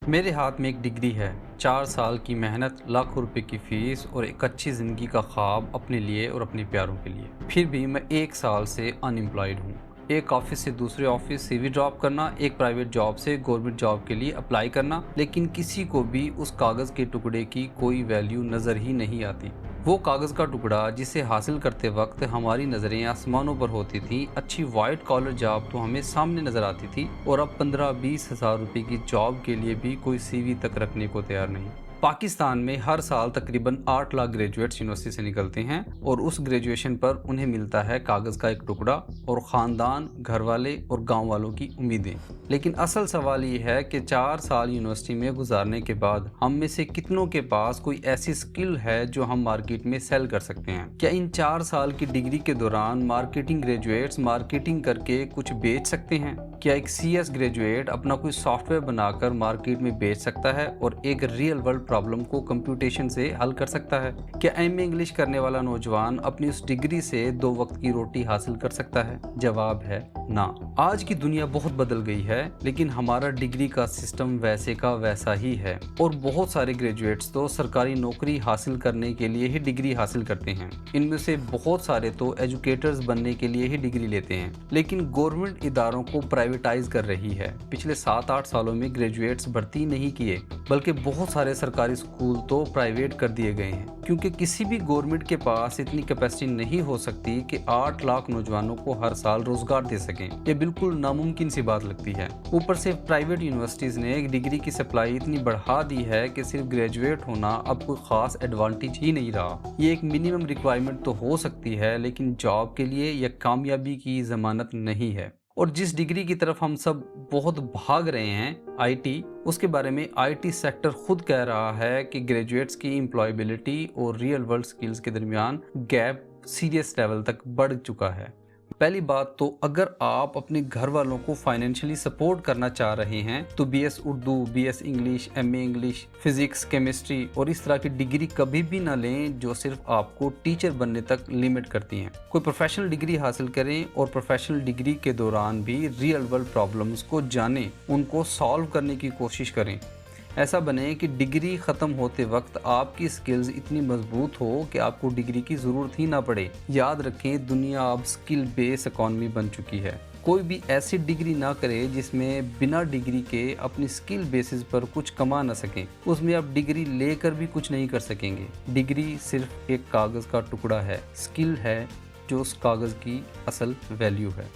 मेरे हाथ में एक डिग्री है, 4 साल की मेहनत, लाखों रुपए की फीस और एक अच्छी ज़िंदगी का ख्वाब अपने लिए और अपने प्यारों के लिए। फिर भी मैं 1 साल से अनएम्प्लॉयड हूँ। एक ऑफिस से दूसरे ऑफिस सीवी ड्रॉप करना, एक प्राइवेट जॉब से गवर्नमेंट जॉब के लिए अप्लाई करना, लेकिन किसी को भी उस कागज़ के टुकड़े की कोई वैल्यू नज़र ही नहीं आती। वो कागज़ का टुकड़ा जिसे हासिल करते वक्त हमारी नज़रें आसमानों पर होती थी, अच्छी वाइट कॉलर जॉब तो हमें सामने नज़र आती थी और अब 15-20 हज़ार रुपये की जॉब के लिए भी कोई सीवी तक रखने को तैयार नहीं। पाकिस्तान में हर साल तकरीबन 8 लाख ग्रेजुएट्स यूनिवर्सिटी से निकलते हैं और उस ग्रेजुएशन पर उन्हें मिलता है कागज़ का एक टुकड़ा और ख़ानदान, घर वाले और गांव वालों की उम्मीदें। लेकिन असल सवाल ये है कि 4 साल यूनिवर्सिटी में गुजारने के बाद हम में से कितनों के पास कोई ऐसी स्किल है जो हम मार्केट में सेल कर सकते हैं। क्या इन 4 साल की डिग्री के दौरान मार्केटिंग ग्रेजुएट्स मार्केटिंग करके कुछ बेच सकते हैं? क्या एक CS ग्रेजुएट अपना कोई सॉफ्टवेयर बनाकर मार्केट में बेच सकता है और एक रियल वर्ल्ड प्रॉब्लम को कंप्यूटेशन से हल कर सकता है? क्या MA इंग्लिश करने वाला नौजवान अपनी उस डिग्री से 2 वक्त की रोटी हासिल कर सकता है? जवाब है ना। आज की दुनिया बहुत बदल गई है, लेकिन हमारा डिग्री का सिस्टम वैसे का वैसा ही है और बहुत सारे ग्रेजुएट्स तो सरकारी नौकरी हासिल करने के लिए ही डिग्री हासिल करते हैं। इनमें से बहुत सारे तो एजुकेटर्स बनने के लिए ही डिग्री लेते हैं, लेकिन गवर्नमेंट इदारों को प्राइवेटाइज कर रही है। पिछले 7-8 सालों में ग्रेजुएट्स भर्ती नहीं किए, बल्कि बहुत सारे सरकारी स्कूल तो प्राइवेट कर दिए गए हैं, क्योंकि किसी भी गवर्नमेंट के पास इतनी कैपेसिटी नहीं हो सकती कि 8 लाख नौजवानों को हर साल रोजगार दे सकें। ये बिल्कुल नामुमकिन सी बात लगती है। ऊपर से प्राइवेट यूनिवर्सिटीज ने एक डिग्री की सप्लाई इतनी बढ़ा दी है कि सिर्फ ग्रेजुएट होना अब कोई खास एडवांटेज ही नहीं रहा। ये एक मिनिमम रिक्वायरमेंट तो हो सकती है, लेकिन जॉब के लिए या कामयाबी की जमानत नहीं है। और जिस डिग्री की तरफ हम सब बहुत भाग रहे हैं, IT, उसके बारे में IT सेक्टर खुद कह रहा है कि ग्रेजुएट्स की एम्प्लॉयबिलिटी और रियल वर्ल्ड स्किल्स के दरमियान गैप सीरियस लेवल तक बढ़ चुका है। पहली बात तो अगर आप अपने घर वालों को फाइनेंशियली सपोर्ट करना चाह रहे हैं तो BS Urdu, BS English, MA English, physics, chemistry और इस तरह की डिग्री कभी भी ना लें जो सिर्फ आपको टीचर बनने तक लिमिट करती हैं। कोई प्रोफेशनल डिग्री हासिल करें और प्रोफेशनल डिग्री के दौरान भी रियल वर्ल्ड प्रॉब्लम्स को जानें, उनको सॉल्व करने की कोशिश करें। ऐसा बने कि डिग्री ख़त्म होते वक्त आपकी स्किल्स इतनी मजबूत हो कि आपको डिग्री की ज़रूरत ही ना पड़े। याद रखें, दुनिया अब स्किल बेस इकॉनमी बन चुकी है। कोई भी ऐसी डिग्री ना करे जिसमें बिना डिग्री के अपनी स्किल बेसिस पर कुछ कमा ना सकें। उसमें आप डिग्री लेकर भी कुछ नहीं कर सकेंगे। डिग्री सिर्फ एक कागज़ का टुकड़ा है, स्किल है जो उस कागज़ की असल वैल्यू है।